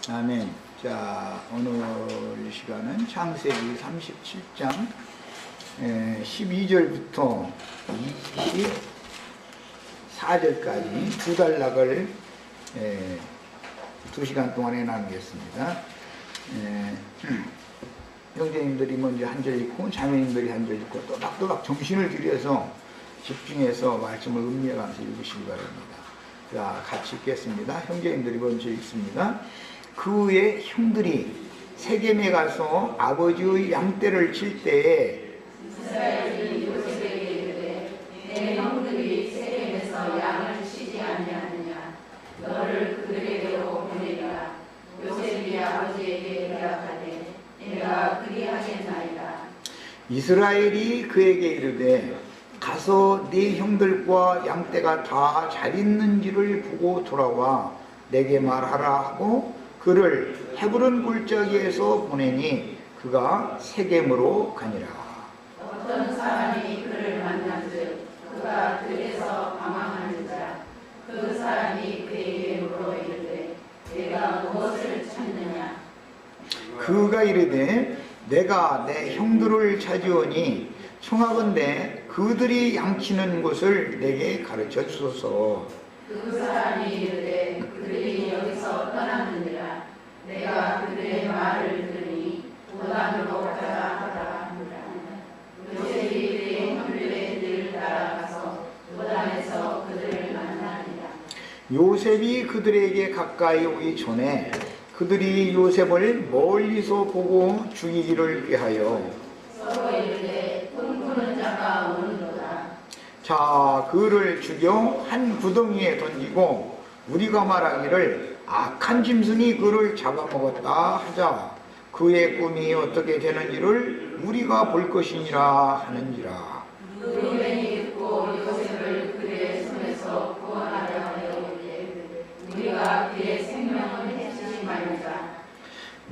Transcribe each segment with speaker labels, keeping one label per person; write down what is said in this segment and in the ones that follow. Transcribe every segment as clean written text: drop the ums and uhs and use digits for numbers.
Speaker 1: 아멘. 자, 오늘 시간은 창세기 37장 12절부터 24절까지 두 단락을 2시간 동안에 나누겠습니다. 형제님들이 먼저 한 절 읽고 자매님들이 한 절 읽고 또박또박 정신을 들여서 집중해서 말씀을 음미하면서 읽으시기 바랍니다. 자, 같이 읽겠습니다. 형제님들이 먼저 읽습니다. 그 후에 형들이 세겜에 가서 아버지의 양떼를 칠 때에
Speaker 2: 이스라엘이 요셉에게 이르되 내 형들이 세겜에서 양을 치지 아니하느냐 너를 그들에게로 보내리라. 요셉이 아버지에게 대답하되 내가 그리하겠나이다.
Speaker 1: 이스라엘이 그에게 이르되 가서 네 형들과 양떼가 다 잘 있는지를 보고 돌아와 내게 말하라 하고 그를 헤브론 골짜기에서 보내니 그가 세겜으로 가니라.
Speaker 2: 어떤 사람이 그를 만난즉 그가 들에서 방황하는지라. 그 사람이 그에게 물어 이르되 내가 무엇을 찾느냐.
Speaker 1: 그가 이르되 내가 내 형들을 찾으오니 청하건대 그들이 양치는 곳을 내게 가르쳐 주소서.
Speaker 2: 그 사람이 이르되 그들이 여기서 떠났느니라. 내가 그들의 말을 들으니 도단으로 가자 하라 하니라. 요셉이 그의 형들의 길을 따라가서 도단에서 그들을 만나니라.
Speaker 1: 요셉이 그들에게 가까이 오기 전에 그들이 요셉을 멀리서 보고 죽이기를 꾀하여
Speaker 2: 서로 이르되 꿈꾸는 자가 오는도다.
Speaker 1: 자, 그를 죽여 한 구덩이에 던지고 우리가 말하기를 악한 짐승이 그를 잡아먹었다 하자. 그의 꿈이 어떻게 되는지를 우리가 볼 것이니라 하는지라.
Speaker 2: 루벤이 듣고 요셉을 그의 손에서 구원하려 하여 이르되 우리가 그의 생명을 해치지 말자.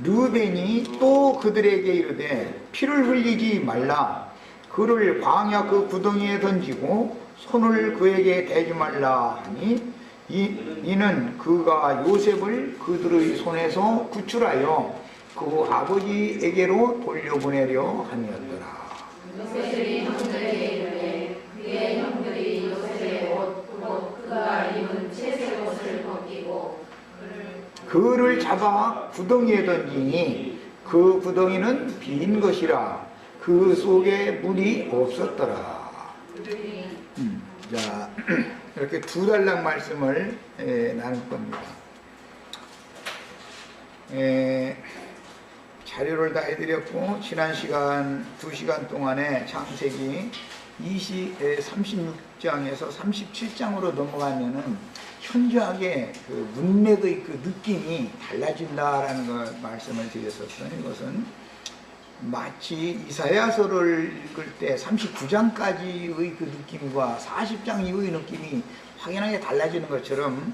Speaker 1: 르벤이 또 그들에게 이르되 피를 흘리지 말라. 그를 광야 그 구덩이에 던지고 손을 그에게 대지 말라 하니 이는 그가 요셉을 그들의 손에서 구출하여 그 아버지에게로 돌려보내려 함이었더라.
Speaker 2: 요셉이 형들에게 이르되 그의 형들이 요셉의 옷 곧 그가 입은 채색 옷을 벗기고
Speaker 1: 그를 잡아 구덩이에 던지니 그 구덩이는 빈 것이라 그 속에 물이 없었더라. 자, 이렇게 두 단락 말씀을 나눌 겁니다. 자료를 다 해드렸고 지난 시간 2시간 동안에 창세기 36장에서 37장으로 넘어가면은 현저하게 그 문맥의 그 느낌이 달라진다라는 걸 말씀을 드렸었어요. 이것은 마치 이사야서를 읽을 때 39장까지의 그 느낌과 40장 이후의 느낌이 확연하게 달라지는 것처럼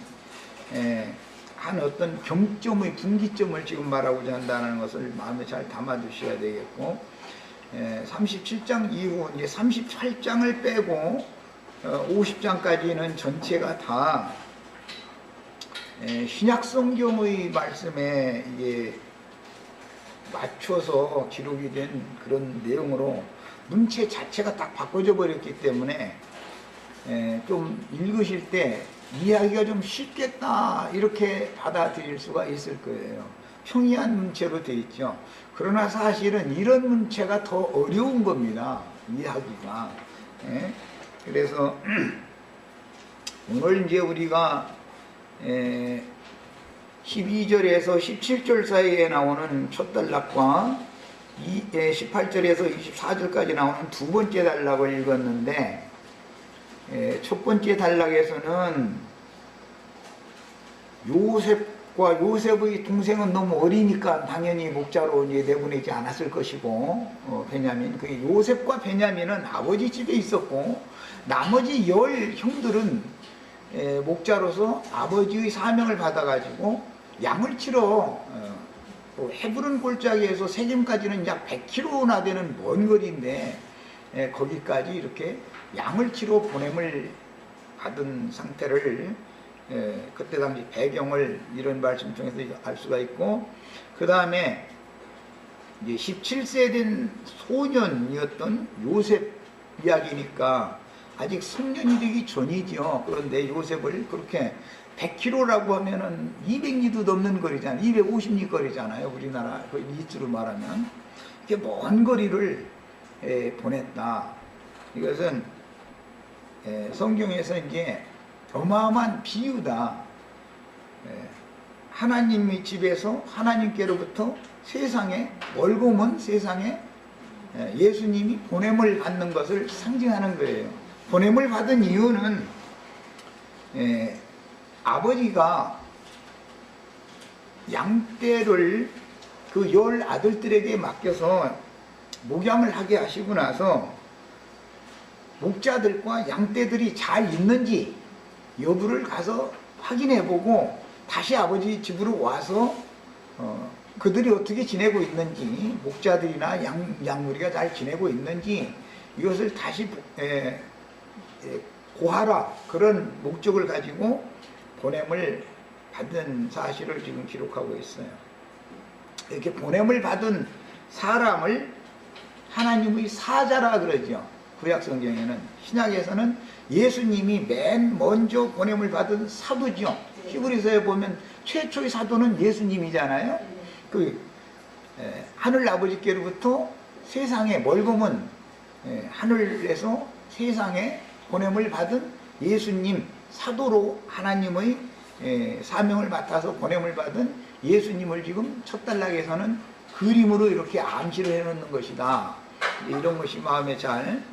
Speaker 1: 한 어떤 경점의 분기점을 지금 말하고자 한다는 것을 마음에 잘 담아두셔야 되겠고 37장 이후 이제 38장을 빼고 50장까지는 전체가 다 신약 성경의 말씀에 이게 맞춰서 기록이 된 그런 내용으로 문체 자체가 딱 바꿔져 버렸기 때문에 좀 읽으실 때 이해하기가 좀 쉽겠다 이렇게 받아들일 수가 있을 거예요. 평이한 문체로 되어 있죠. 그러나 사실은 이런 문체가 더 어려운 겁니다. 이해하기가. 그래서 오늘 이제 우리가 12절에서 17절 사이에 나오는 첫 단락과 18절에서 24절까지 나오는 두 번째 단락을 읽었는데 첫 번째 단락에서는 요셉의 동생은 너무 어리니까 당연히 목자로 이제 내보내지 않았을 것이고 베냐민, 그 요셉과 베냐민은 아버지 집에 있었고 나머지 10 형들은 목자로서 아버지의 사명을 받아가지고 양을 치러 헤브론 골짜기에서 세겜까지는 약 100km나 되는 먼 거리인데 거기까지 이렇게 양을 치러 보냄을 받은 상태를 그때 당시 배경을 이런 말씀 통해서 알 수가 있고, 그 다음에 이제 17세 된 소년이었던 요셉 이야기니까 아직 성년이 되기 전이죠. 그런데 요셉을 그렇게 100km라고 하면은 200리도 넘는 거리잖아요. 250리 거리잖아요. 우리나라 그 리트로 말하면. 이렇게 먼 거리를 보냈다. 이것은 성경에서 이제 어마어마한 비유다. 하나님의 집에서 하나님께로부터 세상에, 멀고 먼 세상에 예수님이 보냄을 받는 것을 상징하는 거예요. 보냄을 받은 이유는 아버지가 양떼를 그 10 아들들에게 맡겨서 목양을 하게 하시고 나서 목자들과 양떼들이 잘 있는지 여부를 가서 확인해보고 다시 아버지 집으로 와서 그들이 어떻게 지내고 있는지, 목자들이나 양무리가 잘 지내고 있는지 이것을 다시 고하라, 그런 목적을 가지고 보냄을 받은 사실을 지금 기록하고 있어요. 이렇게 보냄을 받은 사람을 하나님의 사자라 그러죠. 구약 성경에는. 신약에서는 예수님이 맨 먼저 보냄을 받은 사도죠. 히브리서에 보면 최초의 사도는 예수님이잖아요. 하늘 아버지께로부터 세상에, 멀고 먼 하늘에서 세상에 보냄을 받은 예수님, 사도로 하나님의 사명을 맡아서 보냄을 받은 예수님을 지금 첫 단락에서는 그림으로 이렇게 암시를 해놓는 것이다. 이런 것이 마음에 잘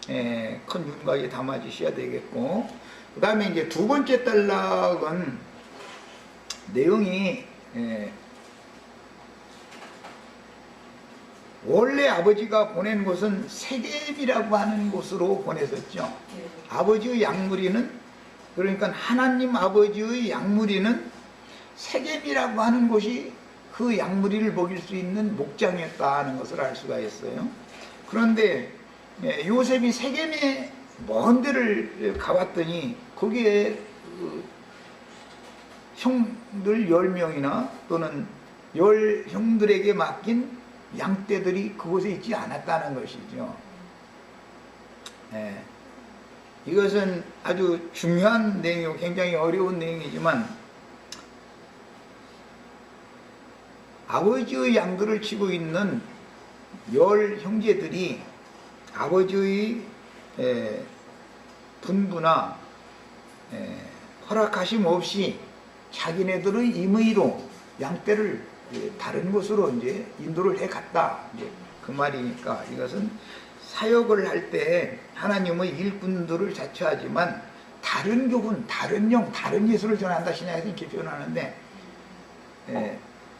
Speaker 1: 큰 윤곽에 담아주셔야 되겠고, 그 다음에 이제 두 번째 단락은 내용이 원래 아버지가 보낸 곳은 세겜이라고 하는 곳으로 보냈었죠. 아버지의 양무리는, 그러니까 하나님 아버지의 양무리는 세겜이라고 하는 곳이 그 양무리를 먹일 수 있는 목장이었다는 것을 알 수가 있어요. 그런데 요셉이 세겜에 먼 데를 가봤더니 거기에 형들 10명이나 또는 10 형들에게 맡긴 양떼들이 그곳에 있지 않았다는 것이죠. 이것은 아주 중요한 내용이고 굉장히 어려운 내용이지만, 아버지의 양들을 치고 있는 10 형제들이 아버지의 분부나 허락하심 없이 자기네들의 임의로 양떼를 다른 곳으로 이제 인도를 해 갔다. 이제 그 말이니까 이것은 사역을 할 때 하나님의 일꾼들을 자처하지만 다른 교훈, 다른 영, 다른 예수를 전한다 신약에서 이렇게 표현하는데,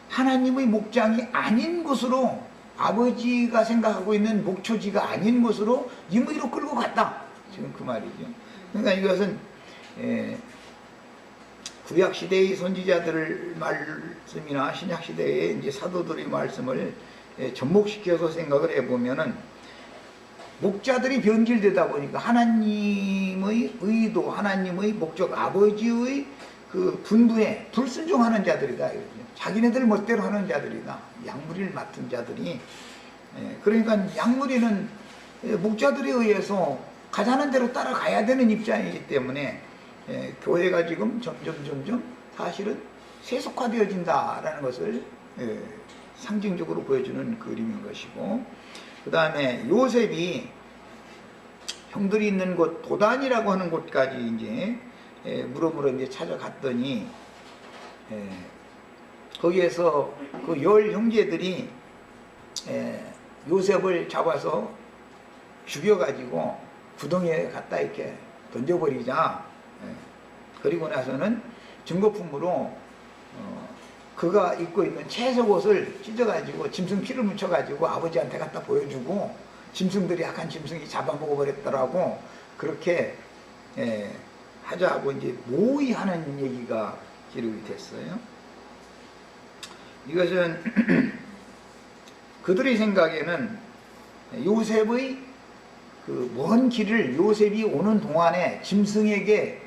Speaker 1: 하나님의 목장이 아닌 곳으로, 아버지가 생각하고 있는 목초지가 아닌 곳으로 임의로 끌고 갔다. 지금 그 말이죠. 그러니까 이것은 구약 시대의 선지자들 말씀이나 신약 시대의 이제 사도들의 말씀을 접목시켜서 생각을 해보면은, 목자들이 변질되다 보니까 하나님의 의도, 하나님의 목적, 아버지의 그 분부에 불순종하는 자들이다. 자기네들 멋대로 하는 자들이다. 양무리를 맡은 자들이. 그러니까 양무리는 목자들에 의해서 가자는 대로 따라가야 되는 입장이기 때문에 교회가 지금 점점 사실은 세속화되어진다라는 것을 상징적으로 보여주는 그림인 것이고, 그 다음에 요셉이 형들이 있는 곳 도단이라고 하는 곳까지 이제 물어물어 이제 찾아갔더니 거기에서 그 10 형제들이 요셉을 잡아서 죽여가지고 구덩이에 갖다 이렇게 던져버리자. 그리고 나서는 증거품으로 그가 입고 있는 채색 옷을 찢어가지고 짐승 피를 묻혀가지고 아버지한테 갖다 보여주고, 짐승들이 약한 짐승이 잡아먹어 버렸더라고. 그렇게 하자고 이제 모의하는 얘기가 기록이 됐어요. 이것은 그들의 생각에는 요셉의 그 먼 길을 요셉이 오는 동안에 짐승에게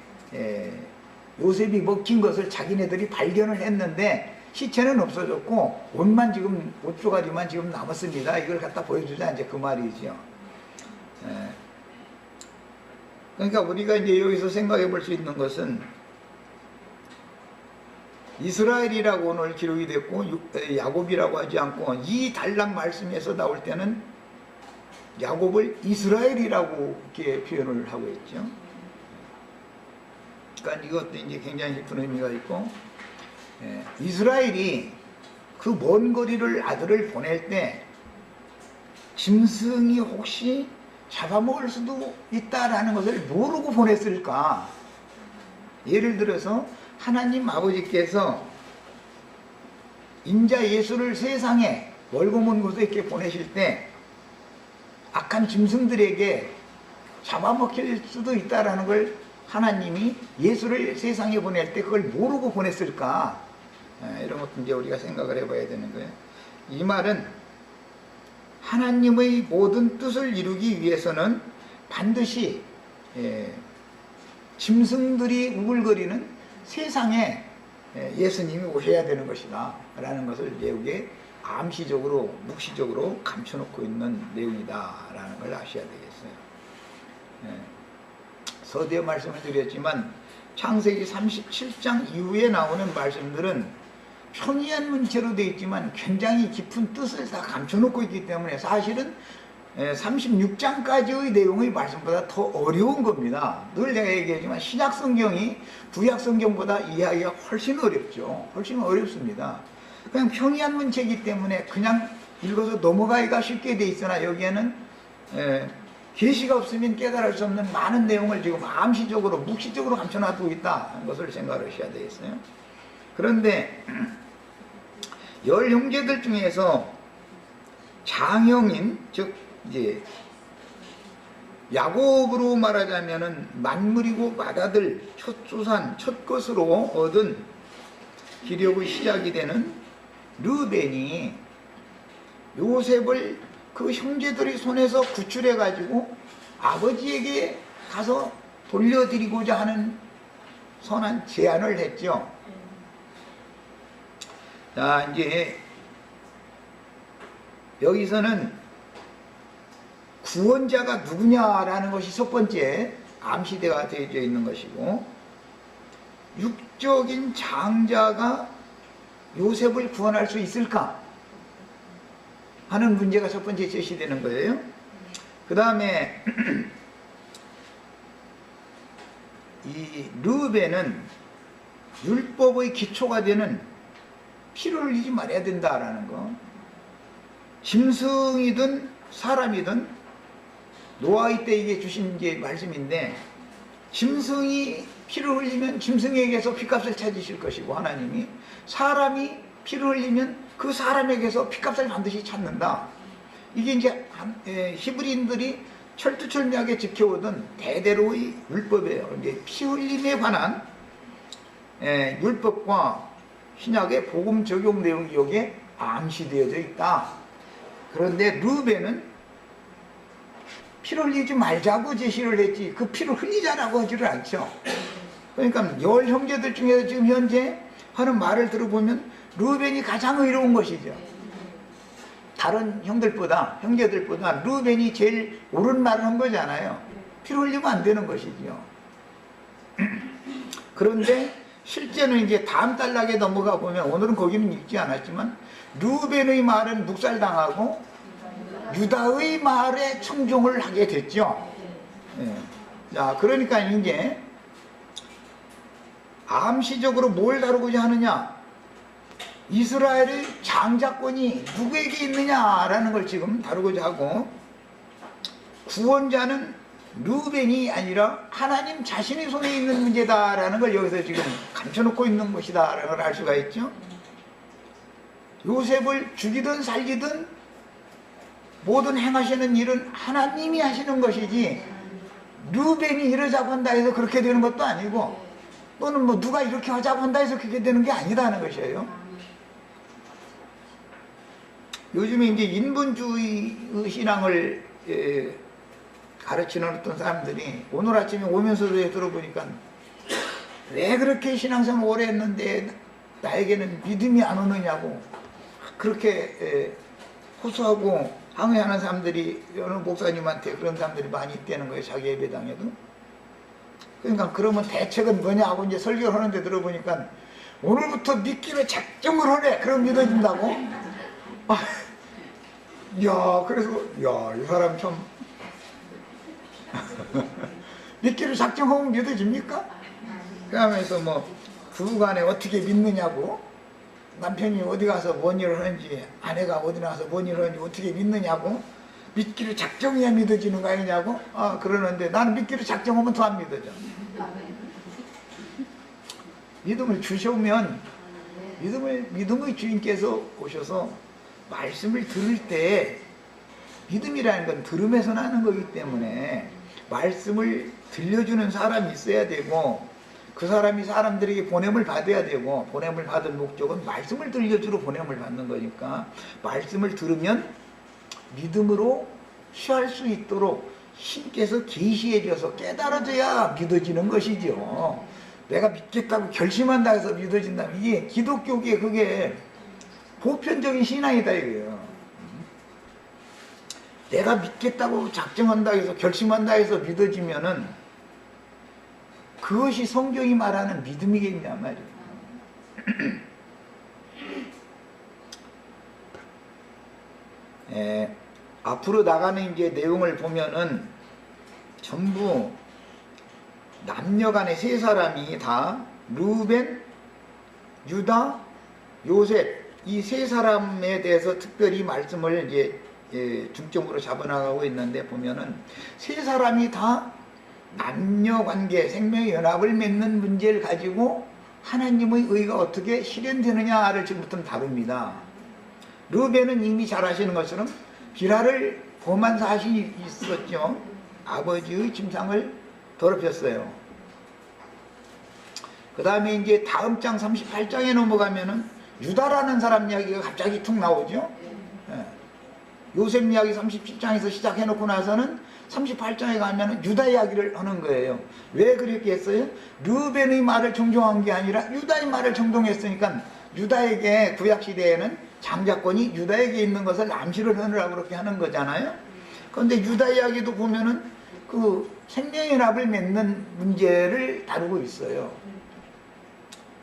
Speaker 1: 요셉이 먹힌 것을 자기네들이 발견을 했는데 시체는 없어졌고 옷만 지금 옷 조가리만 지금 남았습니다. 이걸 갖다 보여주자 이제 그 말이죠. 그러니까 우리가 이제 여기서 생각해 볼 수 있는 것은 이스라엘이라고 오늘 기록이 됐고 야곱이라고 하지 않고 이 단락 말씀에서 나올 때는 야곱을 이스라엘이라고 이렇게 표현을 하고 있죠. 그러니까 이것도 이제 굉장히 깊은 의미가 있고, 이스라엘이 그 먼 거리를 아들을 보낼 때 짐승이 혹시 잡아먹을 수도 있다라는 것을 모르고 보냈을까? 예를 들어서 하나님 아버지께서 인자 예수를 세상에 멀고 먼 곳에 이렇게 보내실 때 악한 짐승들에게 잡아먹힐 수도 있다라는 걸 하나님이 예수를 세상에 보낼 때 그걸 모르고 보냈을까? 이런 것도 이제 우리가 생각을 해봐야 되는 거예요. 이 말은 하나님의 모든 뜻을 이루기 위해서는 반드시 짐승들이 우글거리는 세상에 예수님이 오셔야 되는 것이다 라는 것을 여기에 암시적으로 묵시적으로 감춰놓고 있는 내용이다 라는 걸 아셔야 되겠어요. 서두에 말씀을 드렸지만 창세기 37장 이후에 나오는 말씀들은 평이한 문체로 되어 있지만 굉장히 깊은 뜻을 다 감춰놓고 있기 때문에 사실은 36장까지의 내용의 말씀보다 더 어려운 겁니다. 늘 내가 얘기하지만 신약 성경이 구약 성경보다 이해하기가 훨씬 어렵죠. 훨씬 어렵습니다. 그냥 평이한 문체이기 때문에 그냥 읽어서 넘어가기가 쉽게 돼 있으나 여기에는 계시가 없으면 깨달을 수 없는 많은 내용을 지금 암시적으로 묵시적으로 감춰놔두고 있다는 것을 생각을 하셔야 되겠어요. 그런데 열 형제들 중에서 장형인 즉 이제 야곱으로 말하자면은 만물이고 맏아들 첫 조산 첫 것으로 얻은 기력의 시작이 되는 르벤이 요셉을 그 형제들의 손에서 구출해 가지고 아버지에게 가서 돌려드리고자 하는 선한 제안을 했죠. 자, 이제 여기서는 구원자가 누구냐라는 것이 첫 번째 암시대가 되어져 있는 것이고, 육적인 장자가 요셉을 구원할 수 있을까 하는 문제가 첫 번째 제시되는 거예요. 그 다음에 이 르벤은 율법의 기초가 되는 피를 흘리지 말아야 된다라는 거. 짐승이든 사람이든 노아의 때 이게 주신 게 말씀인데, 짐승이 피를 흘리면 짐승에게서 피값을 찾으실 것이고 하나님이, 사람이 피를 흘리면 그 사람에게서 피값을 반드시 찾는다. 이게 이제 히브리인들이 철두철미하게 지켜오던 대대로의 율법이에요. 이제 피 흘림에 관한 율법과 신약의 복음 적용 내용이 여기에 암시되어져 있다. 그런데 르벤은 피를 흘리지 말자고 제시를 했지 그 피를 흘리자라고 하지를 않죠. 그러니까 열 형제들 중에서 지금 현재 하는 말을 들어보면 르벤이 가장 의로운 것이죠. 다른 형제들보다 르벤이 제일 옳은 말을 한 거잖아요. 피를 흘리면 안 되는 것이죠. 그런데 실제는 이제 다음 단락에 넘어가 보면, 오늘은 거기는 읽지 않았지만 르벤의 말은 묵살당하고 유다의 말에 청종을 하게 됐죠. 자, 그러니까 이제 암시적으로 뭘 다루고자 하느냐, 이스라엘의 장자권이 누구에게 있느냐라는 걸 지금 다루고자 하고, 구원자는 르벤이 아니라 하나님 자신의 손에 있는 문제다라는 걸 여기서 지금 감춰놓고 있는 것이다라는 걸 알 수가 있죠. 요셉을 죽이든 살리든 모든 행하시는 일은 하나님이 하시는 것이지 르벤이 이러자고 한다 해서 그렇게 되는 것도 아니고, 또는 뭐 누가 이렇게 하자고 한다 해서 그렇게 되는 게 아니다는 것이에요. 요즘에 이제 인본주의 신앙을 가르치는 어떤 사람들이 오늘 아침에 오면서도 들어보니까 왜 그렇게 신앙생활 오래 했는데 나에게는 믿음이 안 오느냐고 그렇게 호소하고 항의하는 사람들이 어느 목사님한테 그런 사람들이 많이 있다는 거예요. 자기 예배당에도. 그러니까 그러면 대책은 뭐냐 하고 이제 설교를 하는데 들어보니까 오늘부터 믿기로 작정을 하래. 그럼 믿어진다고? 야, 그래서 야, 이 사람 참 믿기로 작정하면 믿어집니까? 그러면서 뭐 부부간에 어떻게 믿느냐고, 남편이 어디 가서 뭔 일을 하는지, 아내가 어디 나가서 뭔 일을 하는지 어떻게 믿느냐고, 믿기로 작정해야 믿어지는 거 아니냐고 그러는데 나는 믿기로 작정하면 더 안 믿어져. 믿음을 주셔오면 믿음의 주인께서 오셔서 말씀을 들을 때, 믿음이라는 건 들음에서 나는 거기 때문에 말씀을 들려주는 사람이 있어야 되고, 그 사람이 사람들에게 보냄을 받아야 되고, 보냄을 받은 목적은 말씀을 들려주러 보냄을 받는 거니까 말씀을 들으면 믿음으로 취할 수 있도록 신께서 계시해 줘서 깨달아져야 믿어지는 것이죠. 내가 믿겠다고 결심한다 해서 믿어진다면 이게 기독교계 그게 보편적인 신앙이다 이거예요. 내가 믿겠다고 작정한다 해서 결심한다 해서 믿어지면은 그것이 성경이 말하는 믿음이겠냐 말이에요. 앞으로 나가는 이제 내용을 보면은 전부 남녀 간의 세 사람이 다 르우벤, 유다, 요셉, 이 세 사람에 대해서 특별히 말씀을 이제 중점으로 잡아나가고 있는데, 보면은 세 사람이 다 남녀 관계, 생명의 연합을 맺는 문제를 가지고 하나님의 의가 어떻게 실현되느냐를 지금부터 다룹니다. 르우벤은 이미 잘 아시는 것처럼 비라를 범한 사실이 있었죠. 아버지의 침상을 더럽혔어요. 그 다음에 이제 다음 장 38장에 넘어가면은 유다라는 사람 이야기가 갑자기 툭 나오죠. 요셉 이야기 37장에서 시작해놓고 나서는 38장에 가면은 유다 이야기를 하는 거예요. 왜 그렇게 했어요? 르우벤의 말을 정정한 게 아니라 유다의 말을 정정했으니까, 유다에게 구약시대에는 장자권이 유다에게 있는 것을 암시를 하느라고 그렇게 하는 거잖아요. 그런데 유다 이야기도 보면은 그 생명연합을 맺는 문제를 다루고 있어요.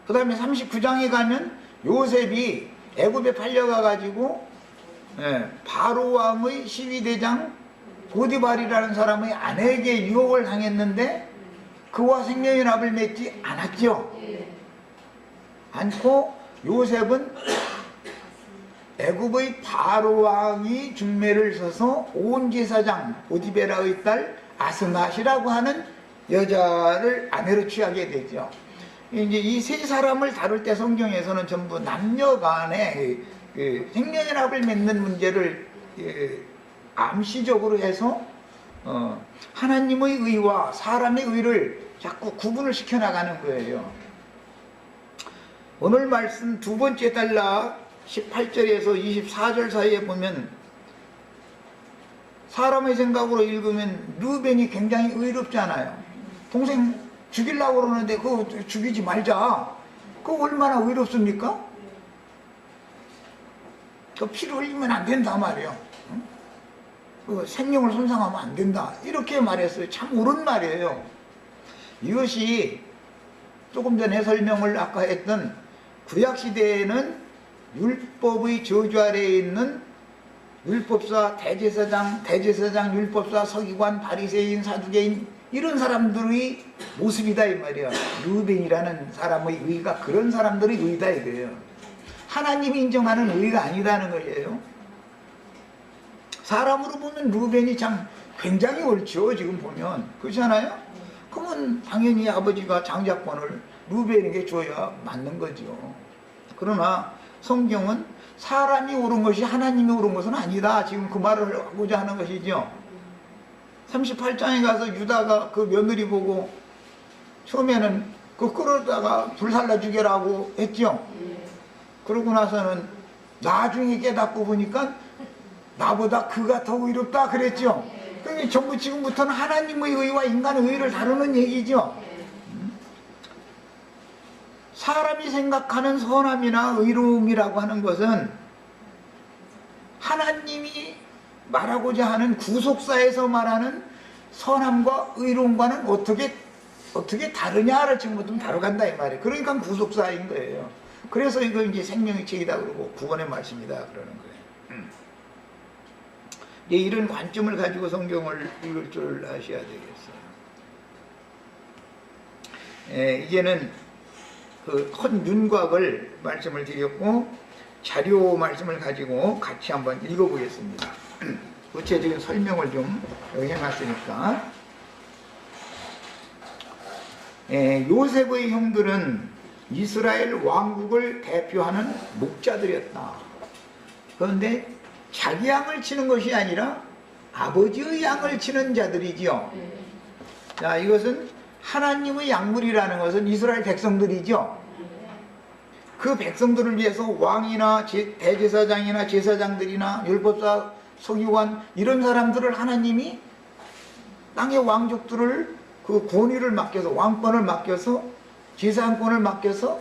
Speaker 1: 그 다음에 39장에 가면 요셉이 애굽에 팔려가 가지고 바로 왕의 시위대장 보디발이라는 사람의 아내에게 유혹을 당했는데 그와 생명연합을 맺지 않았죠. 않고 요셉은 애굽의 바로 왕이 중매를 서서 온 제사장 보디베라의 딸 아스낫이라고 하는 여자를 아내로 취하게 되죠. 이제 이 세 사람을 다룰 때 성경에서는 전부 남녀 간의 생명연합을 맺는 문제를 암시적으로 해서 하나님의 의와 사람의 의를 자꾸 구분을 시켜 나가는 거예요. 오늘 말씀 두 번째 달라 18절에서 24절 사이에 보면, 사람의 생각으로 읽으면 르우벤이 굉장히 의롭잖아요. 동생 죽이려고 그러는데 그거 죽이지 말자. 그거 얼마나 의롭습니까? 그 피를 흘리면 안 된다 말이에요. 그 생명을 손상하면 안 된다. 이렇게 말했어요. 참 옳은 말이에요. 이것이 조금 전에 설명을 아까 했던 구약시대에는 율법의 저주 아래에 있는 율법사, 대제사장, 율법사, 서기관, 바리새인, 사두개인, 이런 사람들의 모습이다 이 말이야. 르우벤이라는 사람의 의가 그런 사람들의 의다 이거예요. 하나님이 인정하는 의가 아니라는 거예요. 사람으로 보면 르우벤이 참 굉장히 옳죠. 지금 보면 그렇잖아요. 그러면 당연히 아버지가 장자권을 르우벤에게 줘야 맞는 거죠. 그러나 성경은 사람이 옳은 것이 하나님이 옳은 것은 아니다. 지금 그 말을 하고자 하는 것이죠. 38장에 가서 유다가 그 며느리 보고 처음에는 그 끌어다가 불살라 죽여라고 했죠. 그러고 나서는 나중에 깨닫고 보니까 나보다 그가 더 의롭다 그랬죠. 그게 전부 지금부터는 하나님의 의와 인간의 의를 다루는 얘기죠. 사람이 생각하는 선함이나 의로움이라고 하는 것은 하나님이 말하고자 하는 구속사에서 말하는 선함과 의로움과는 어떻게 다르냐를 지금부터 다뤄간다 이 말이에요. 그러니까 구속사인 거예요. 그래서 이거 이제 생명의 책이다 그러고 구원의 말씀이다 그러는 거예요. 예, 이런 관점을 가지고 성경을 읽을 줄 아셔야 되겠어요. 예, 이제는 그 헌윤곽을 말씀을 드렸고 자료 말씀을 가지고 같이 한번 읽어보겠습니다. 구체적인 설명을 좀 여기 해놨으니까. 예, 요셉의 형들은 이스라엘 왕국을 대표하는 목자들이었다. 그런데 자기 양을 치는 것이 아니라 아버지의 양을 치는 자들이지요. 자, 이것은 하나님의 양물이라는 것은 이스라엘 백성들이죠. 그 백성들을 위해서 왕이나 대제사장이나 제사장들이나 율법사, 서기관 이런 사람들을 하나님이 땅의 왕족들을 그 권위를 맡겨서 왕권을 맡겨서 제사장권을 맡겨서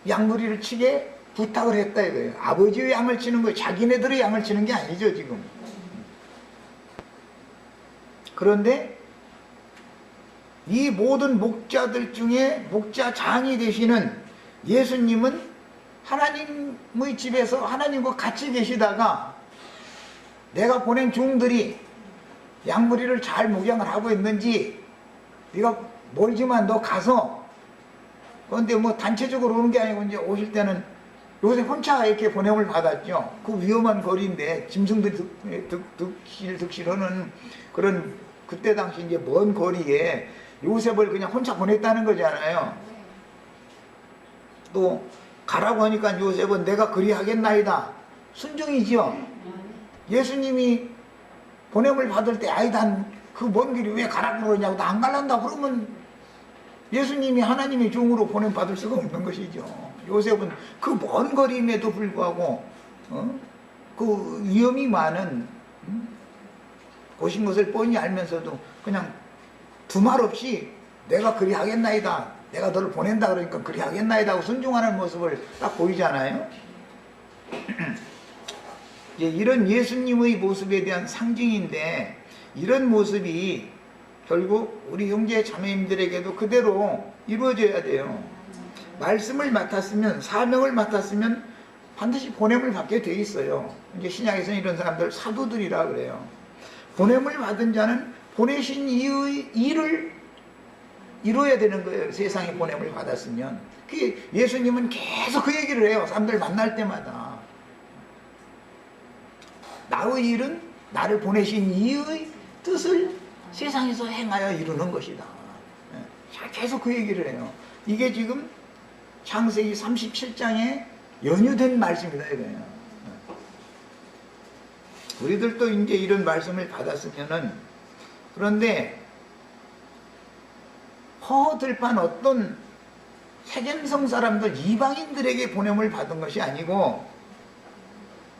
Speaker 1: 양무리를 치게 부탁을 했다 이거예요. 아버지의 양을 치는 거예요. 자기네들의 양을 치는 게 아니죠 지금. 그런데 이 모든 목자들 중에 목자장이 되시는 예수님은 하나님의 집에서 하나님과 같이 계시다가 내가 보낸 종들이 양무리를 잘 목양을 하고 있는지 네가 멀지만 너 가서, 그런데 뭐 단체적으로 오는 게 아니고 이제 오실 때는 요새 혼자 이렇게 보냄을 받았죠. 그 위험한 거리인데 짐승들이 득실하는 그런 그때 당시 이제 먼 거리에 요셉을 그냥 혼자 보냈다는 거잖아요. 또 가라고 하니까 요셉은 내가 그리하겠나이다. 순종이지요. 예수님이 보냄을 받을 때 아이 난 그 먼 길이 왜 가라고 그러냐고 나 안 갈란다 그러면 예수님이 하나님의 종으로 보냄 받을 수가 없는 것이죠. 요셉은 그 먼 거리임에도 불구하고 그 위험이 많은 곳인 것을 뻔히 알면서도 그냥 두말 없이 내가 그리하겠나이다. 내가 너를 보낸다 그러니까 그리하겠나이다 하고 순종하는 모습을 딱 보이잖아요. 이제 이런 예수님의 모습에 대한 상징인데 이런 모습이 결국 우리 형제 자매님들에게도 그대로 이루어져야 돼요. 말씀을 맡았으면 사명을 맡았으면 반드시 보냄을 받게 돼 있어요. 이제 신약에서는 이런 사람들 사도들이라 그래요. 보냄을 받은 자는 보내신 이의 일을 이루어야 되는 거예요. 세상에 보냄을 받았으면. 예수님은 계속 그 얘기를 해요. 사람들 만날 때마다. 나의 일은 나를 보내신 이의 뜻을 세상에서 행하여 이루는 것이다. 계속 그 얘기를 해요. 이게 지금 창세기 37장에 연유된 말씀이다 이거예요. 우리들도 이제 이런 말씀을 받았으면은, 그런데 허들판 어떤 세겜성 사람들 이방인들에게 보냄을 받은 것이 아니고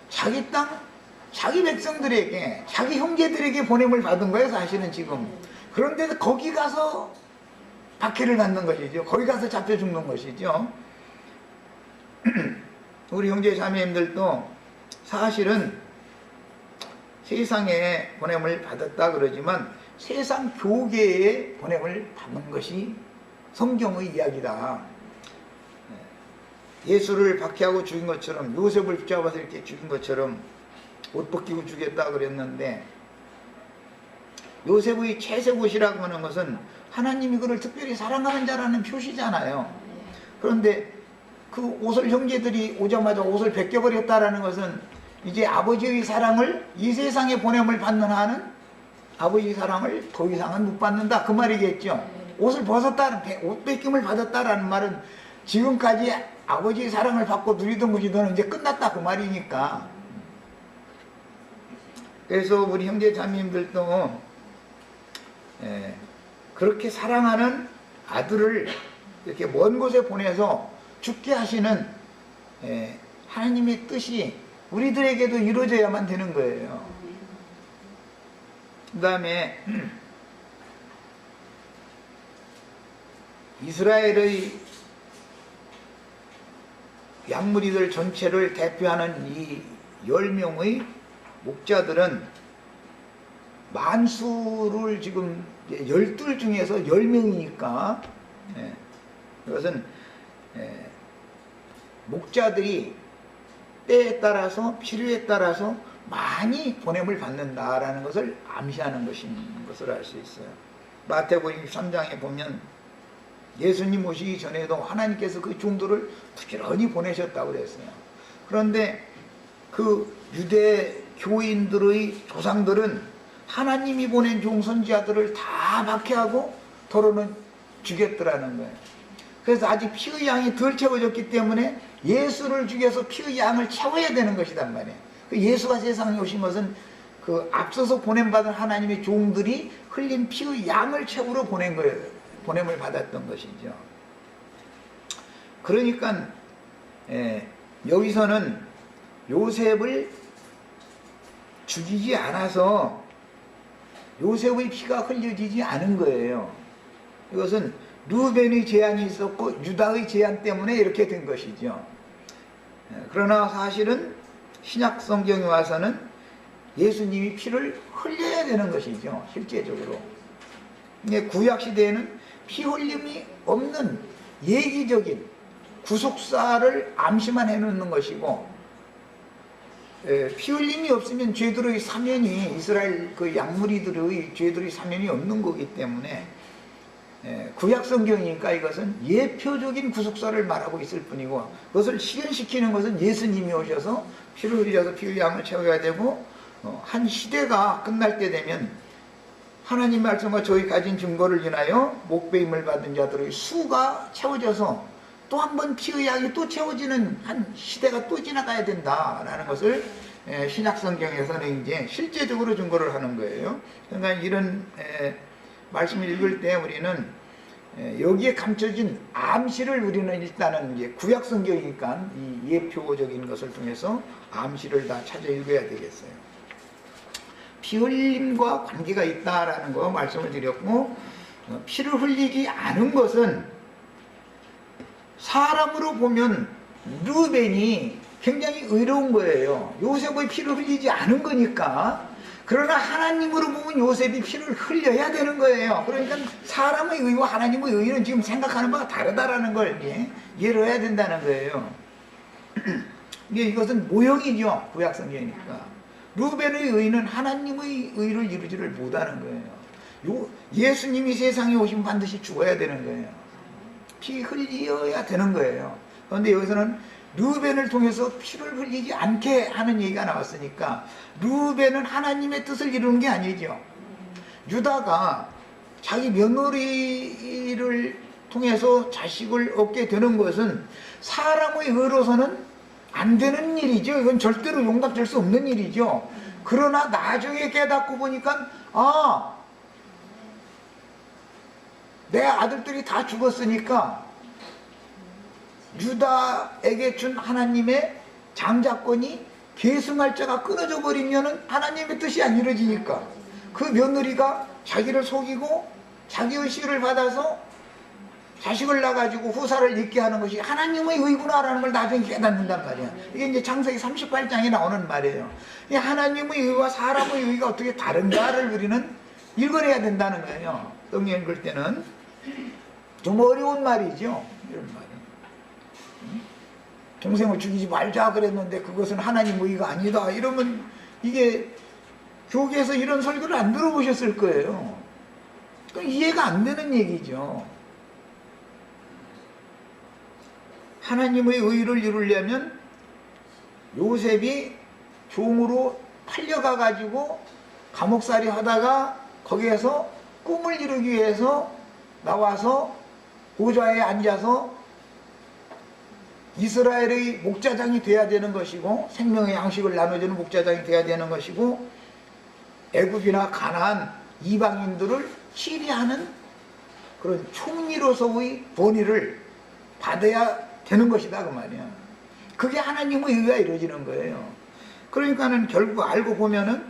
Speaker 1: 자기 땅 자기 백성들에게 자기 형제들에게 보냄을 받은 거예요 사실은 지금. 그런데 거기 가서 박해를 받는 것이죠. 거기 가서 잡혀 죽는 것이죠. 우리 형제 자매님들도 사실은 세상에 보냄을 받았다 그러지만 세상 교계에 보냄을 받는 것이 성경의 이야기다. 예수를 박해하고 죽인 것처럼, 요셉을 붙잡아서 이렇게 죽인 것처럼 옷 벗기고 죽였다 그랬는데, 요셉의 채색옷이라고 하는 것은 하나님이 그를 특별히 사랑하는 자라는 표시잖아요. 그런데 그 옷을 형제들이 오자마자 옷을 벗겨버렸다라는 것은 이제 아버지의 사랑을 이 세상에 보냄을 받는 한은 아버지의 사랑을 더 이상은 못 받는다 그 말이겠죠. 옷을 벗었다, 옷 벗김을 받았다라는 말은 지금까지 아버지의 사랑을 받고 누리던 것이 너는 이제 끝났다 그 말이니까. 그래서 우리 형제 자매님들도 그렇게 사랑하는 아들을 이렇게 먼 곳에 보내서 죽게 하시는 하나님의 뜻이 우리들에게도 이루어져야만 되는 거예요. 그 다음에 이스라엘의 양무리들 전체를 대표하는 이 10명의 목자들은 만수를 지금 12 중에서 10명이니까 이것은 목자들이 때에 따라서 필요에 따라서 많이 보냄을 받는다라는 것을 암시하는 것을 알 수 있어요. 마태복음 23장에 보면 예수님 오시기 전에도 하나님께서 그 종들을 부지런히 보내셨다고 그랬어요. 그런데 그 유대 교인들의 조상들은 하나님이 보낸 종선지자들을 다 박해하고 더러는 죽였더라는 거예요. 그래서 아직 피의 양이 덜 채워졌기 때문에 예수를 죽여서 피의 양을 채워야 되는 것이단 말이에요. 그 예수가 세상에 오신 것은 그 앞서서 보냄받은 하나님의 종들이 흘린 피의 양을 채우러 보낸 거예요. 보냄을 받았던 것이죠. 그러니까 여기서는 요셉을 죽이지 않아서 요셉의 피가 흘려지지 않은 거예요. 이것은 루벤의 제안이 있었고 유다의 제안 때문에 이렇게 된 것이죠. 그러나 사실은 신약 성경에 와서는 예수님이 피를 흘려야 되는 것이죠. 실제적으로. 구약 시대에는 피 흘림이 없는 예기적인 구속사를 암시만 해놓는 것이고, 피 흘림이 없으면 죄들의 사면이, 이스라엘 그 양무리들의 죄들의 사면이 없는 거기 때문에 구약 성경이니까 이것은 예표적인 구속사를 말하고 있을 뿐이고, 그것을 실현시키는 것은 예수님이 오셔서 피를 흘려서 피의 양을 채워야 되고, 한 시대가 끝날 때 되면 하나님 말씀과 저희 가진 증거를 인하여 목배임을 받은 자들의 수가 채워져서 또 한 번 피의 양이 또 채워지는 한 시대가 또 지나가야 된다라는 것을 신약 성경에서는 이제 실제적으로 증거를 하는 거예요. 그러니까 이런 말씀을 읽을 때 우리는 여기에 감춰진 암시를 우리는 일단은 이제 구약 성경이니까 이 예표적인 것을 통해서 암시를 다 찾아 읽어야 되겠어요. 피 흘림과 관계가 있다라는 거 말씀을 드렸고, 피를 흘리지 않은 것은 사람으로 보면 르벤이 굉장히 의로운 거예요. 요셉의 피를 흘리지 않은 거니까. 그러나 하나님으로 보면 요셉이 피를 흘려야 되는 거예요. 그러니까 사람의 의와 하나님의 의는 지금 생각하는 바가 다르다라는 걸 이해를 해야 된다는 거예요. 이것은 모형이죠. 구약 성경이니까. 르벤의 의는 하나님의 의를 이루지를 못하는 거예요. 예수님이 세상에 오시면 반드시 죽어야 되는 거예요. 피 흘려야 되는 거예요. 그런데 여기서는 르벤을 통해서 피를 흘리지 않게 하는 얘기가 나왔으니까 르벤은 하나님의 뜻을 이루는 게 아니죠. 유다가 자기 며느리를 통해서 자식을 얻게 되는 것은 사람의 의로서는 안 되는 일이죠. 이건 절대로 용납될 수 없는 일이죠. 그러나 나중에 깨닫고 보니까 내 아들들이 다 죽었으니까 유다에게 준 하나님의 장자권이 계승할 자가 끊어져 버리면 하나님의 뜻이 안 이루어지니까 그 며느리가 자기를 속이고 자기의 씨를 받아서 자식을 낳아가지고 후사를 잇게 하는 것이 하나님의 의구나라는 걸 나중에 깨닫는단 말이야. 이게 이제 창세기 38장에 나오는 말이에요. 이 하나님의 의와 사람의 의가 어떻게 다른가를 우리는 읽어내야 된다는 거예요. 성경 읽을 때는 좀 어려운 말이죠. 이런 말이. 동생을 죽이지 말자 그랬는데 그것은 하나님의 의가 아니다. 이러면 이게 교계에서 이런 설교를 안 들어보셨을 거예요. 이해가 안 되는 얘기죠. 하나님의 의를 이루려면 요셉이 종으로 팔려가 가지고 감옥살이 하다가 거기에서 꿈을 이루기 위해서 나와서 보좌에 앉아서 이스라엘의 목자장이 돼야 되는 것이고 생명의 양식을 나눠주는 목자장이 돼야 되는 것이고 애굽이나 가나안 이방인들을 치리하는 그런 총리로서의 본의를 받아야 되는 것이다 그 말이야. 그게 하나님의 의가 이루어지는 거예요. 그러니까는 결국 알고 보면은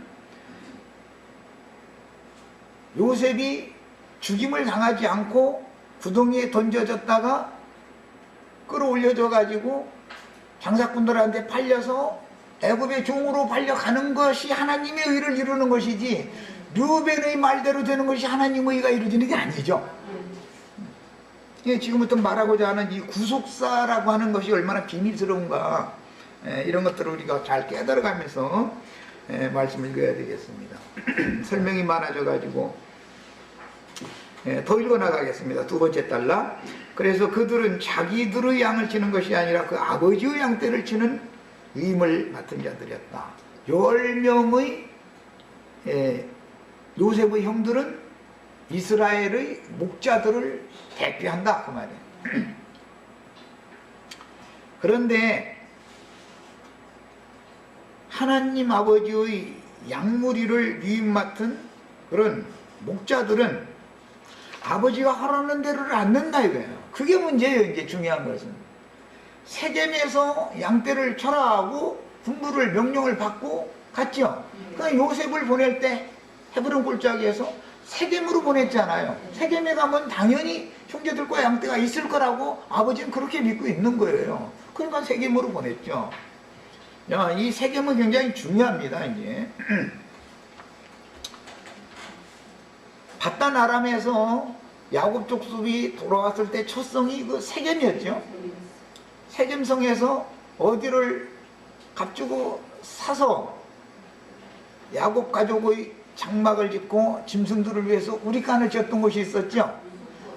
Speaker 1: 요셉이 죽임을 당하지 않고 구덩이에 던져졌다가 끌어올려져 가지고 장사꾼들한테 팔려서 애굽의 종으로 팔려가는 것이 하나님의 의를 이루는 것이지 르우벤의 말대로 되는 것이 하나님의 의가 이루어지는 게 아니죠. 지금부터 말하고자 하는 이 구속사라고 하는 것이 얼마나 비밀스러운가, 이런 것들을 우리가 잘 깨달아가면서 말씀을 읽어야 되겠습니다. 설명이 많아져 가지고 더 읽어나가겠습니다. 두 번째 달라. 그래서 그들은 자기들의 양을 치는 것이 아니라 그 아버지의 양떼를 치는 의임을 맡은 자들이었다. 10명의 요셉의 형들은 이스라엘의 목자들을 대표한다 그 말이에요. 그런데 하나님 아버지의 양무리를 위임 맡은 그런 목자들은 아버지가 하라는 대로를 안 는다 이거예요. 그게 문제예요. 이제 중요한 것은 세겜에서 양떼를 철하고 분부를 명령을 받고 갔죠. 그러니까 요셉을 보낼 때 헤브론 골짜기에서 세겜으로 보냈잖아요. 세겜에 가면 당연히 형제들과 양떼가 있을 거라고 아버지는 그렇게 믿고 있는 거예요. 그러니까 세겜으로 보냈죠. 야, 이 세겜은 굉장히 중요합니다. 이제 바단 아람에서 야곱 족속이 돌아왔을 때 첫 성이 그 세겜이었죠. 세겜성에서 어디를 값주고 사서 야곱 가족의 장막을 짓고 짐승들을 위해서 우리간을 지었던 곳이 있었죠.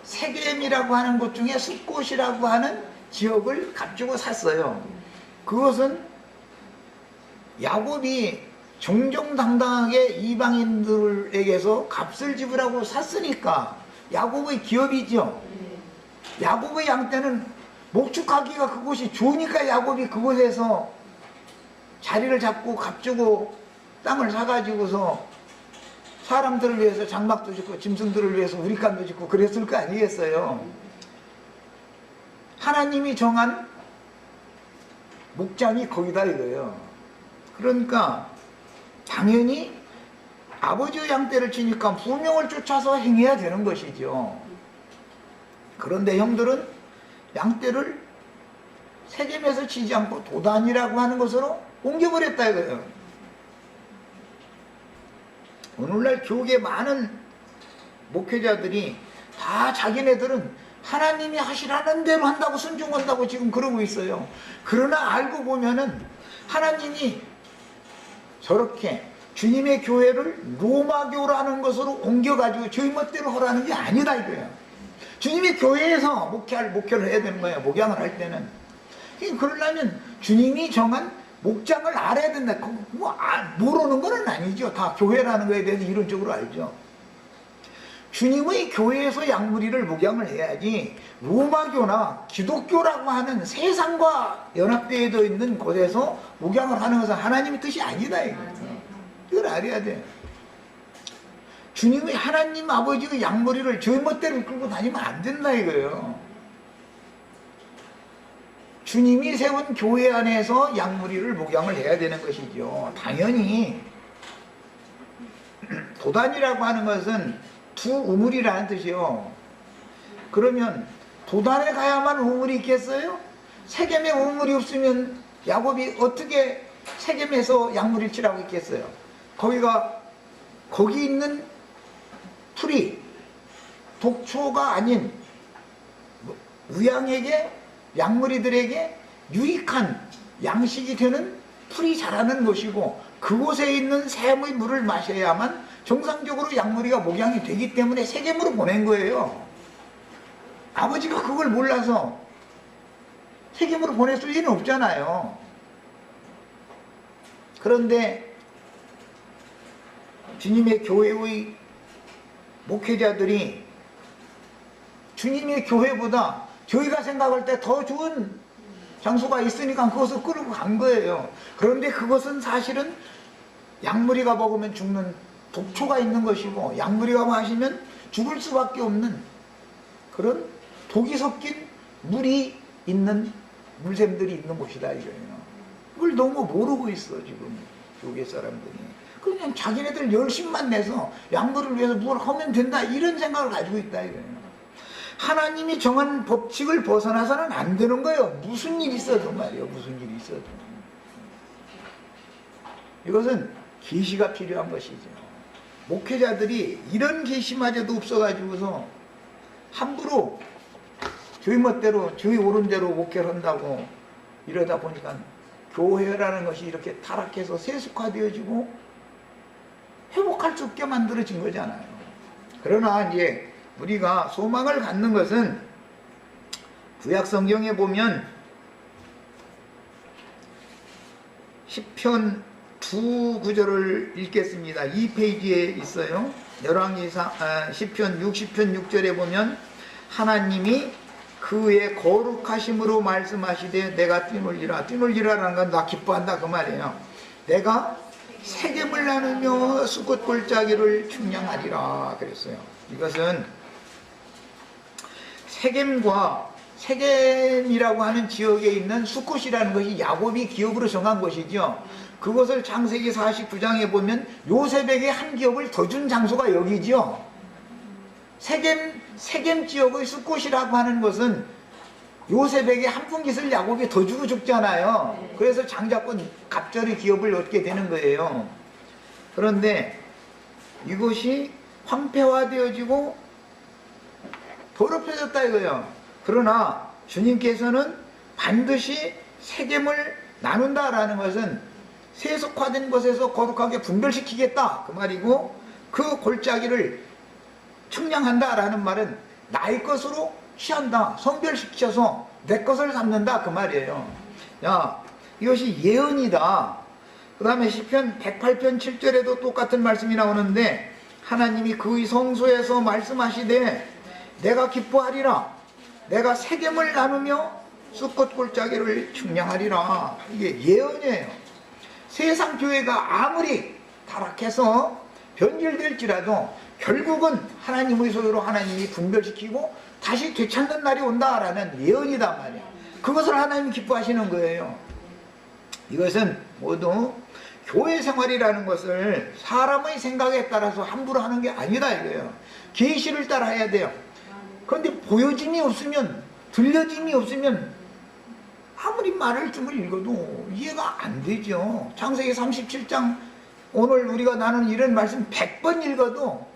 Speaker 1: 세겜이라고 하는 곳 중에 숲곳이라고 하는 지역을 값주고 샀어요. 그것은 야곱이 정정당당하게 이방인들에게서 값을 지불하고 샀으니까 야곱의 기업이죠. 야곱의 양떼는 목축하기가 그곳이 좋으니까 야곱이 그곳에서 자리를 잡고 값주고 땅을 사가지고서 사람들을 위해서 장막도 짓고 짐승들을 위해서 우리간도 짓고 그랬을 거 아니겠어요. 하나님이 정한 목장이 거기다 이거예요. 그러니까 당연히 아버지의 양떼를 치니까 분명을 쫓아서 행해야 되는 것이죠. 그런데 형들은 양떼를 세겜에서 치지 않고 도단이라고 하는 것으로 옮겨버렸다 이거예요. 오늘날 교계 많은 목회자들이 다 자기네들은 하나님이 하시라는 대로 한다고 순종한다고 지금 그러고 있어요. 그러나 알고 보면은 하나님이 저렇게 주님의 교회를 로마교라는 것으로 옮겨가지고 저희 멋대로 하라는 게 아니다 이거예요. 주님의 교회에서 목회를 해야 되는 거예요. 목양을 할 때는. 그러려면 주님이 정한 목장을 알아야 된다. 모르는 건 아니죠. 다 교회라는 거에 대해서 이론적으로 알죠. 주님의 교회에서 양무리를 목양을 해야지 로마교나 기독교라고 하는 세상과 연합되어 있는 곳에서 목양을 하는 것은 하나님의 뜻이 아니다 이거예요. 이걸 알아야 돼. 주님의 하나님 아버지의 양머리를 저희 멋대로 이끌고 다니면 안 된다 이거예요. 주님이 세운 교회 안에서 양머리를 목양을 해야 되는 것이죠. 당연히 도단이라고 하는 것은 두 우물이라는 뜻이요. 그러면 도단에 가야만 우물이 있겠어요? 세겜에 우물이 없으면 야곱이 어떻게 세겜에서 양무리를 치라고 있겠어요? 거기 있는 풀이 독초가 아닌 우양에게 양무리들에게 유익한 양식이 되는 풀이 자라는 것이고 그곳에 있는 샘의 물을 마셔야만 정상적으로 양무리가 목양이 되기 때문에 세겜으로 보낸 거예요. 아버지가 그걸 몰라서 세겜으로 보낼 수는 없잖아요. 그런데 주님의 교회의 목회자들이 주님의 교회보다 저희가 생각할 때 더 좋은 장소가 있으니까 그것을 끌고 간 거예요. 그런데 그것은 사실은 약물이가 먹으면 죽는 독초가 있는 것이고 약물이가 마시면 죽을 수밖에 없는 그런 독이 섞인 물이 있는 물샘들이 있는 곳이다 이거예요. 그걸 너무 모르고 있어 지금 교계 사람들이. 그냥 자기네들 열심만 내서 양물을 위해서 뭘 하면 된다 이런 생각을 가지고 있다 이거예요. 하나님이 정한 법칙을 벗어나서는 안 되는 거예요. 무슨 일이 있어도 말이에요. 무슨 일이 있어도. 이것은 계시가 필요한 것이죠. 목회자들이 이런 계시마저도 없어가지고서 함부로 저희 멋대로 저희 옳은 대로 목회를 한다고 이러다 보니까 교회라는 것이 이렇게 타락해서 세속화되어지고 회복할 수 없게 만들어진 거잖아요. 그러나 이제 우리가 소망을 갖는 것은 구약 성경에 보면 시편 2구절을 읽겠습니다. 2페이지에 있어요. 시편 60편 6절에 보면 하나님이 그의 거룩하심으로 말씀하시되 내가 뛰놀리라. 뛰놀리라라는 건 나 기뻐한다 그 말이에요. 내가 세겜을 나누며 수컷 골짜기를 측량하리라 그랬어요. 이것은 세겜이라고 하는 지역에 있는 수컷이라는 것이 야곱이 기업으로 정한 것이죠. 그것을 창세기 49장에 보면 요셉에게 한 기업을 더 준 장소가 여기죠. 세겜 지역의 수꽃이라고 하는 것은 요셉에게 한 푼깃을 야곱이 더 주고 죽잖아요. 그래서 장자권 갑절의 기업을 얻게 되는 거예요. 그런데 이것이 황폐화되어지고 더럽혀졌다 이거예요. 그러나 주님께서는 반드시 세겜을 나눈다라는 것은 세속화된 것에서 거룩하게 분별시키겠다 그 말이고, 그 골짜기를 측량한다라는 말은 나의 것으로 취한다, 성별시켜서 내 것을 삼는다 그 말이에요. 야, 이것이 예언이다. 그 다음에 시편 108편 7절에도 똑같은 말씀이 나오는데 하나님이 그의 성소에서 말씀하시되 내가 기뻐하리라. 내가 세겜을 나누며 수컷 골짜기를 측량하리라. 이게 예언이에요. 세상 교회가 아무리 타락해서 변질될지라도 결국은 하나님의 소유로 하나님이 분별시키고 다시 되찾는 날이 온다라는 예언이단 말이에요. 그것을 하나님이 기뻐하시는 거예요. 이것은 모두 교회 생활이라는 것을 사람의 생각에 따라서 함부로 하는 게 아니다 이거예요. 계시를 따라 해야 돼요. 그런데 보여짐이 없으면, 들려짐이 없으면 아무리 말을 좀 읽어도 이해가 안 되죠. 창세기 37장 오늘 우리가 나누는 이런 말씀 100번 읽어도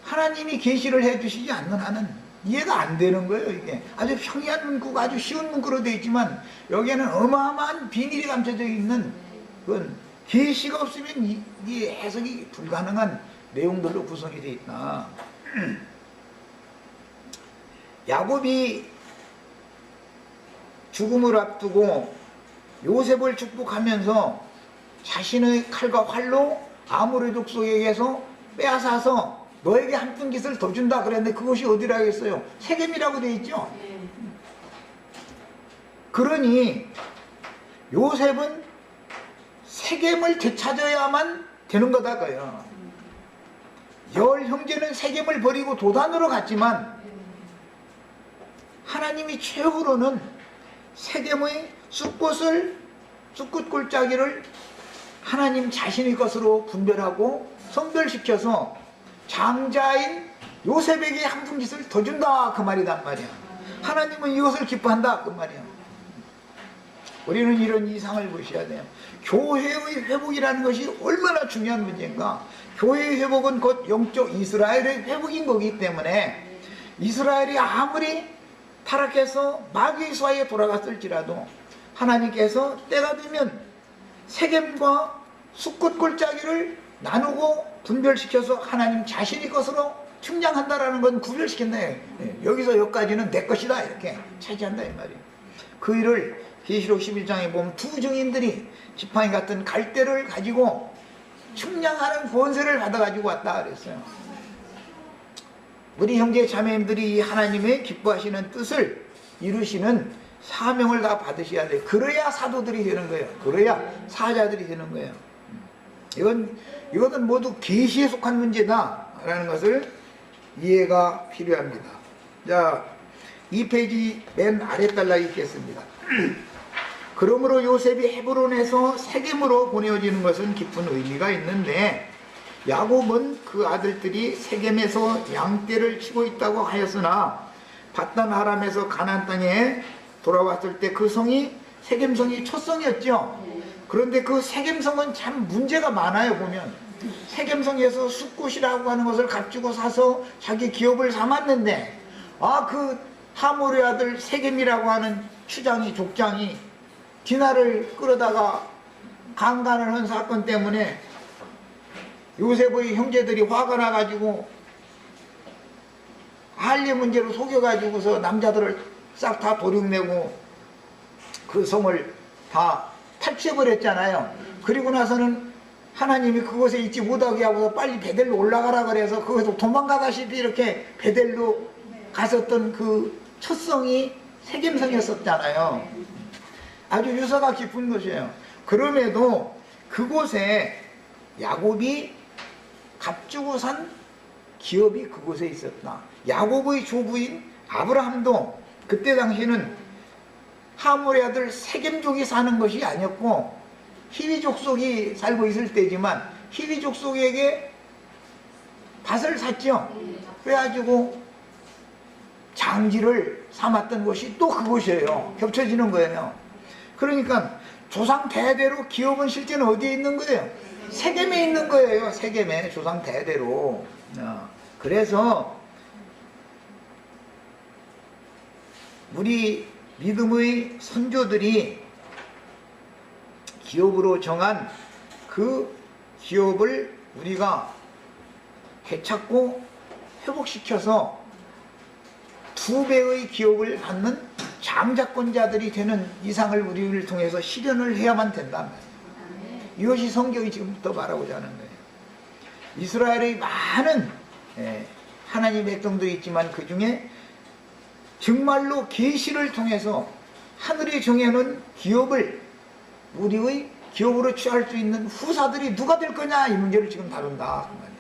Speaker 1: 하나님이 계시를 해주시지 않는 한은 이해가 안 되는 거예요. 이게 아주 평이한 문구가 아주 쉬운 문구로 되어 있지만 여기에는 어마어마한 비밀이 감춰져 있는, 그건 계시가 없으면 이 해석이 불가능한 내용들로 구성이 되어 있다. 야곱이 죽음을 앞두고 요셉을 축복하면서 자신의 칼과 활로 아모리 족속에게서 빼앗아서 너에게 한 푼깃을 더 준다 그랬는데 그것이 어디라고 했어요? 세겜이라고 되어 있죠. 그러니 요셉은 세겜을 되찾아야만 되는 거다 그요. 열 형제는 세겜을 버리고 도단으로 갔지만 하나님이 최후로는 세겜의 숫꽃 골짜기를 하나님 자신의 것으로 분별하고 성별시켜서 장자인 요셉에게 한 푼깃을 더 준다 그 말이단 말이야. 하나님은 이것을 기뻐한다 그 말이야. 우리는 이런 이상을 보셔야 돼요. 교회의 회복이라는 것이 얼마나 중요한 문제인가. 교회의 회복은 곧 영적 이스라엘의 회복인 거기 때문에 이스라엘이 아무리 타락해서 마귀의 수하에 돌아갔을지라도 하나님께서 때가 되면 세겜과 숫꽃 골짜기를 나누고 분별시켜서 하나님 자신의 것으로 측량한다라는 건 구별시킨다. 여기서 여기까지는 내 것이다 이렇게 차지한다 이 말이에요. 그 일을 계시록 11장에 보면 두 증인들이 지팡이 같은 갈대를 가지고 측량하는 권세를 받아가지고 왔다 그랬어요. 우리 형제 자매님들이 이 하나님의 기뻐하시는 뜻을 이루시는 사명을 다 받으셔야 돼요. 그래야 사도들이 되는 거예요. 그래야 사자들이 되는 거예요. 이것은 모두 계시에 속한 문제다라는 것을 이해가 필요합니다. 자, 2페이지 맨 아래 달라 읽겠습니다. 그러므로 요셉이 헤브론에서 세겜으로 보내어지는 것은 깊은 의미가 있는데 야곱은 그 아들들이 세겜에서 양떼를 치고 있다고 하였으나 바단 아람에서 가나안 땅에 돌아왔을 때 그 성이 세겜성이 첫 성이었죠. 그런데 그 세겜성은 참 문제가 많아요. 보면 세겜성에서 숫곳이라고 하는 것을 값주고 사서 자기 기업을 삼았는데 그 하몰의 아들 세겜이라고 하는 추장이 족장이 디나를 끌어다가 강간을 한 사건 때문에 요셉의 형제들이 화가 나가지고 할례 문제로 속여가지고서 남자들을 싹 다 도륙내고 그 성을 다 탈취해버렸잖아요. 그리고 나서는 하나님이 그곳에 있지 못하게 하고서 빨리 베델로 올라가라 그래서 그것도 도망가다시피 이렇게 베델로 갔었던 그 첫 성이 세겜성이었었잖아요. 아주 유서가 깊은 것이에요. 그럼에도 그곳에 야곱이 값주고 산 기업이 그곳에 있었다. 야곱의 조부인 아브라함도 그때 당시는 하몰의 아들 세겜족이 사는 것이 아니었고 히위 족속이 살고 있을 때지만 히위 족속에게 밭을 샀죠. 그래가지고 장지를 삼았던 곳이 또 그곳이에요. 겹쳐지는 거예요. 그러니까 조상 대대로 기업은 실제는 어디에 있는 거예요? 세겜에 있는 거예요. 세겜에 조상 대대로. 그래서 우리 믿음의 선조들이 기업으로 정한 그 기업을 우리가 되찾고 회복시켜서 2배의 기업을 갖는 장자권자들이 되는 이상을 우리를 통해서 실현을 해야만 된단 말이에요. 이것이 성경이 지금부터 말하고자 하는 거예요. 이스라엘의 많은 하나님의 백성들이 있지만 그 중에 정말로 계시를 통해서 하늘이 정해놓은 기업을 우리의 기업으로 취할 수 있는 후사들이 누가 될 거냐 이 문제를 지금 다룬다 그 말이에요.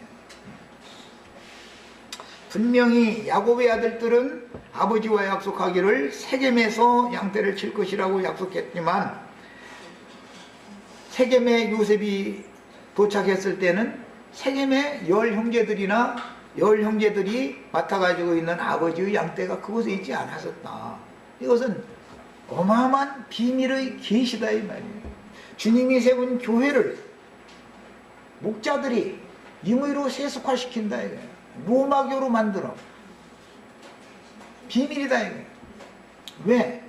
Speaker 1: 분명히 야곱의 아들들은 아버지와 약속하기를 세겜에서 양떼를 칠 것이라고 약속했지만 세겜에 요셉이 도착했을 때는 세겜의 10형제들이 맡아가지고 있는 아버지의 양떼가 그곳에 있지 않았었다. 이것은 어마어마한 비밀의 계시다 이 말이에요. 주님이 세운 교회를 목자들이 임의로 세속화시킨다 이거예요. 로마교로 만들어. 비밀이다 이거예요. 왜?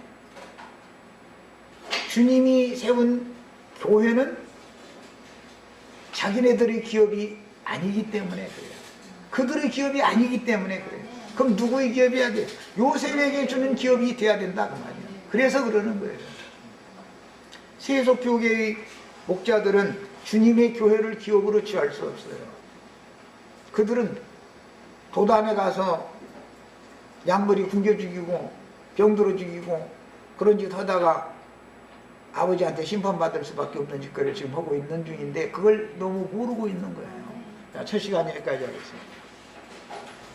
Speaker 1: 주님이 세운 교회는 자기네들의 기업이 아니기 때문에 그래요. 그들의 기업이 아니기 때문에 그래요. 그럼 누구의 기업이어야 돼요? 요셉에게 주는 기업이 돼야 된다 그 말이에요. 그래서 그러는 거예요. 세속교계의 목자들은 주님의 교회를 기업으로 취할 수 없어요. 그들은 도단에 가서 양머리 굶겨 죽이고 병들어 죽이고 그런 짓 하다가 아버지한테 심판받을 수밖에 없는 짓거리를 지금 하고 있는 중인데 그걸 너무 모르고 있는 거예요. 자, 첫 시간에 여기까지 하겠습니다.